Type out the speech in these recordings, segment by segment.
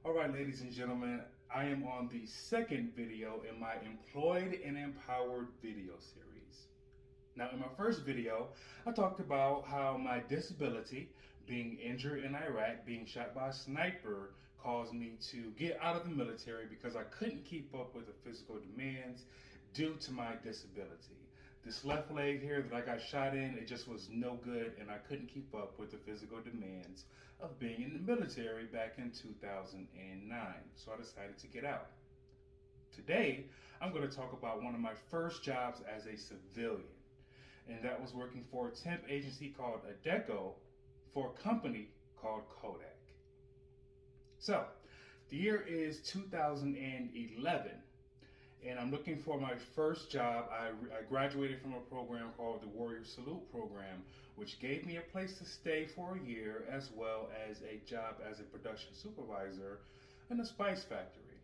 All right, ladies and gentlemen, I am on the second video in my Employed and Empowered video series. Now, in my first video, I talked about how my disability, being injured in Iraq, being shot by a sniper, caused me to get out of the military because I couldn't keep up with the physical demands due to my disability. This left leg here that I got shot in, it just was no good, and I couldn't keep up with the physical demands of being in the military back in 2009. So I decided to get out. Today, I'm going to talk about one of my first jobs as a civilian, and that was working for a temp agency called Adecco for a company called Kodak. So, the year is 2011. And I'm looking for my first job. I graduated from a program called the Warrior Salute Program, which gave me a place to stay for a year, as well as a job as a production supervisor in a spice factory.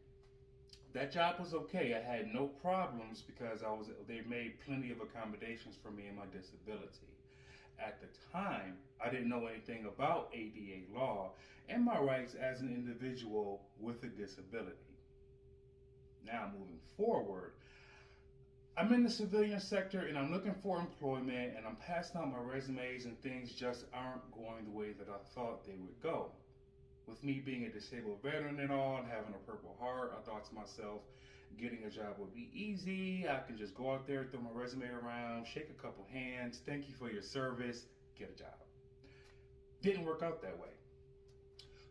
That job was okay. I had no problems because they made plenty of accommodations for me and my disability. At the time, I didn't know anything about ADA law and my rights as an individual with a disability. Now moving forward, I'm in the civilian sector and I'm looking for employment, and I'm passing out my resumes and things just aren't going the way that I thought they would go. With me being a disabled veteran and all and having a Purple Heart, I thought to myself, getting a job would be easy. I can just go out there, throw my resume around, shake a couple hands, thank you for your service, get a job. Didn't work out that way.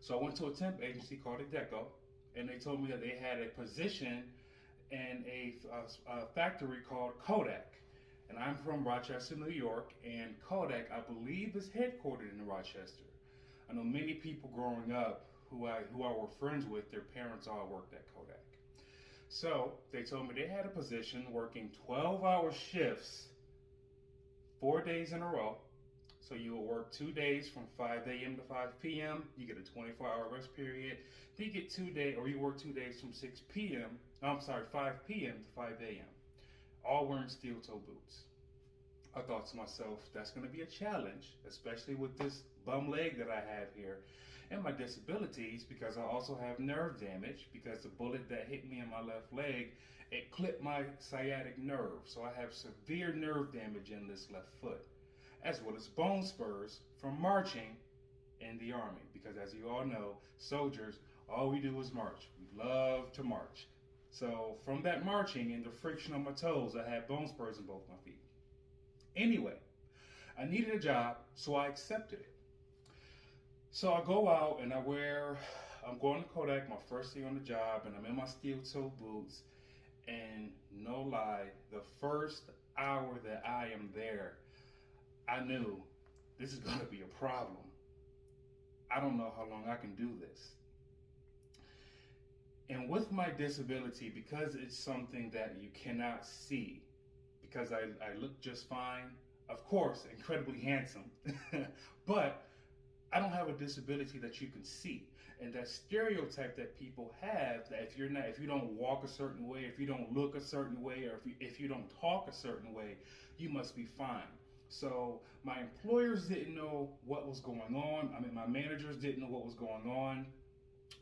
So I went to a temp agency called Adecco, and they told me that they had a position in a factory called Kodak. And I'm from Rochester, New York, and Kodak, I believe, is headquartered in Rochester. I know many people growing up who I were friends with, their parents all worked at Kodak. So they told me they had a position working 12-hour shifts, 4 days in a row. So you will work 2 days from 5 a.m. to 5 p.m. You get a 24-hour rest period. Then you get 2 days, or you work 2 days from 5 p.m. to 5 a.m. All wearing steel toe boots. I thought to myself, that's going to be a challenge, especially with this bum leg that I have here and my disabilities, because I also have nerve damage because the bullet that hit me in my left leg, it clipped my sciatic nerve. So I have severe nerve damage in this left foot, as well as bone spurs from marching in the army. Because as you all know, soldiers, all we do is march. We love to march. So from that marching and the friction on my toes, I had bone spurs in both my feet. Anyway, I needed a job, so I accepted it. So I go out and I'm going to Kodak, my first day on the job, and I'm in my steel toe boots. And no lie, the first hour that I am there, I knew this is going to be a problem. I don't know how long I can do this. And with my disability, because it's something that you cannot see, because I look just fine, of course, incredibly handsome, but I don't have a disability that you can see. And that stereotype that people have, that if you don't walk a certain way, if you don't look a certain way, or if you don't talk a certain way, you must be fine. So my employers didn't know what was going on. I mean, my managers didn't know what was going on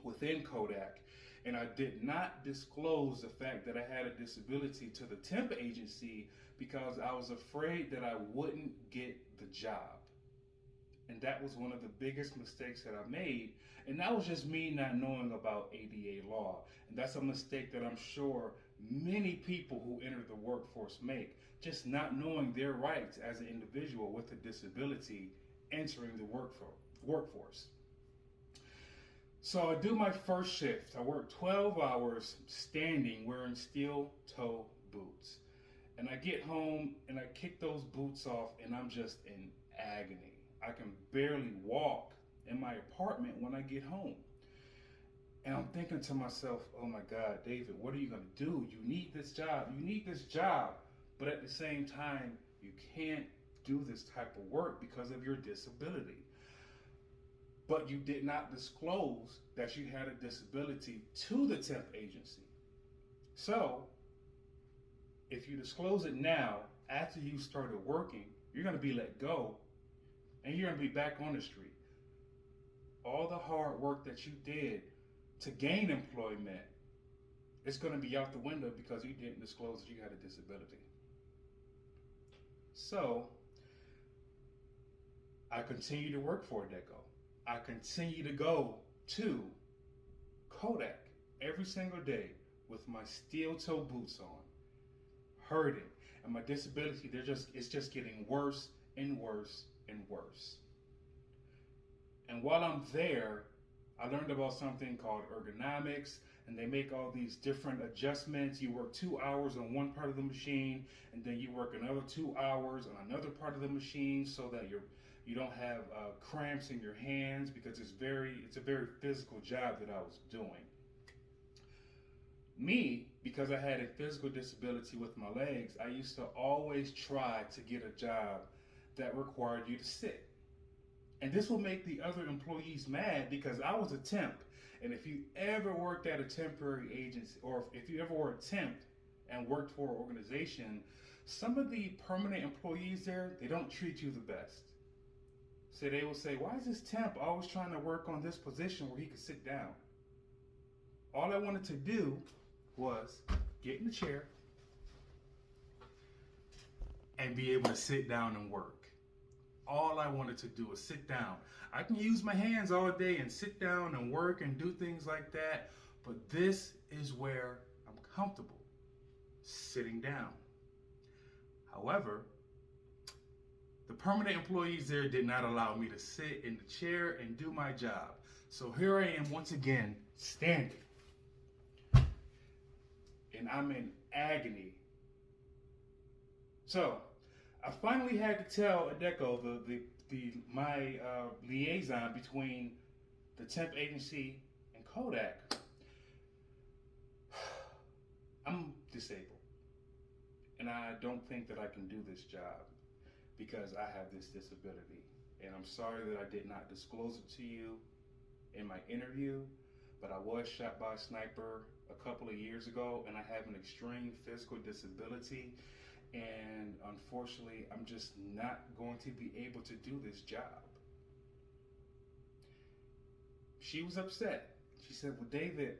within Kodak. And I did not disclose the fact that I had a disability to the temp agency because I was afraid that I wouldn't get the job. And that was one of the biggest mistakes that I made. And that was just me not knowing about ADA law. And that's a mistake that I'm sure many people who enter the workforce make, just not knowing their rights as an individual with a disability entering the workforce. So I do my first shift. I work 12 hours standing wearing steel toe boots. And I get home and I kick those boots off and I'm just in agony. I can barely walk in my apartment when I get home. And I'm thinking to myself, oh my God, David, what are you going to do? You need this job. You need this job. But at the same time, you can't do this type of work because of your disability. But you did not disclose that you had a disability to the temp agency. So if you disclose it now, after you started working, you're going to be let go and you're going to be back on the street. All the hard work that you did to gain employment, it's going to be out the window because you didn't disclose that you had a disability. So I continue to work for Deco. I continue to go to Kodak every single day with my steel toe boots on, hurting, and my disability, it's just getting worse and worse and worse. And while I'm there, I learned about something called ergonomics, and they make all these different adjustments. You work 2 hours on one part of the machine, and then you work another 2 hours on another part of the machine, so that you don't have cramps in your hands, because it's a very physical job that I was doing. Me, because I had a physical disability with my legs, I used to always try to get a job that required you to sit. And this will make the other employees mad, because I was a temp. And if you ever worked at a temporary agency, or if you ever were a temp and worked for an organization, some of the permanent employees there, they don't treat you the best. So they will say, why is this temp always trying to work on this position where he could sit down? All I wanted to do was get in the chair and be able to sit down and work. All I wanted to do was sit down. I can use my hands all day and sit down and work and do things like that, but this is where I'm comfortable, sitting down. However, the permanent employees there did not allow me to sit in the chair and do my job. So here I am once again, standing. And I'm in agony. So I finally had to tell Adecco, my liaison between the temp agency and Kodak, I'm disabled, and I don't think that I can do this job because I have this disability. And I'm sorry that I did not disclose it to you in my interview, but I was shot by a sniper a couple of years ago, and I have an extreme physical disability. And unfortunately, I'm just not going to be able to do this job. She was upset. She said, well, David,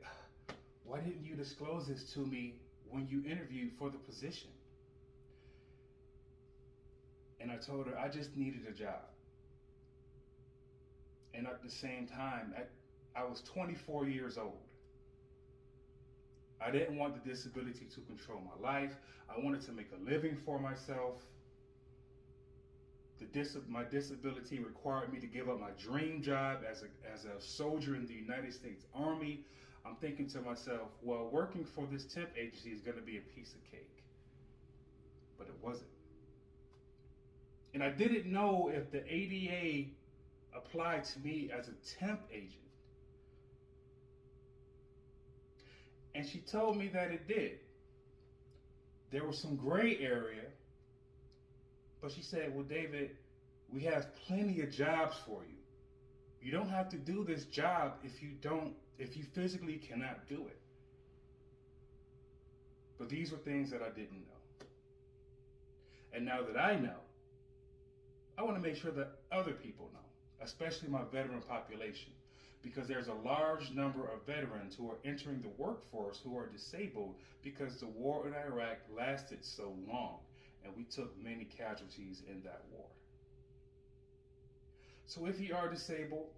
why didn't you disclose this to me when you interviewed for the position? And I told her I just needed a job. And at the same time, I was 24 years old. I didn't want the disability to control my life. I wanted to make a living for myself. My disability required me to give up my dream job as a soldier in the United States Army. I'm thinking to myself, well, working for this temp agency is going to be a piece of cake. But it wasn't. And I didn't know if the ADA applied to me as a temp agent. And she told me that it did. There was some gray area, but she said, well, David, we have plenty of jobs for you. You don't have to do this job if you physically cannot do it. But these were things that I didn't know. And now that I know, I want to make sure that other people know, especially my veteran population, because there's a large number of veterans who are entering the workforce who are disabled because the war in Iraq lasted so long, and we took many casualties in that war. So if you are disabled,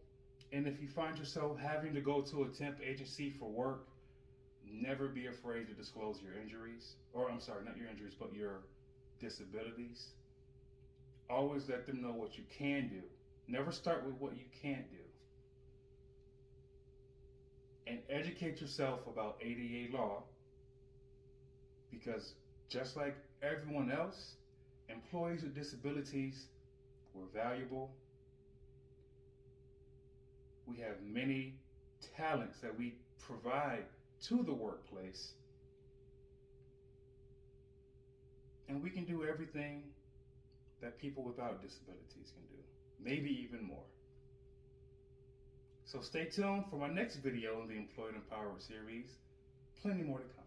and if you find yourself having to go to a temp agency for work, never be afraid to disclose your injuries, or I'm sorry, not your injuries, but your disabilities. Always let them know what you can do. Never start with what you can't do. And educate yourself about ADA law, because just like everyone else, employees with disabilities were valuable. We have many talents that we provide to the workplace, and we can do everything that people without disabilities can do, maybe even more. So stay tuned for my next video in the Employed Empowered series. Plenty more to come.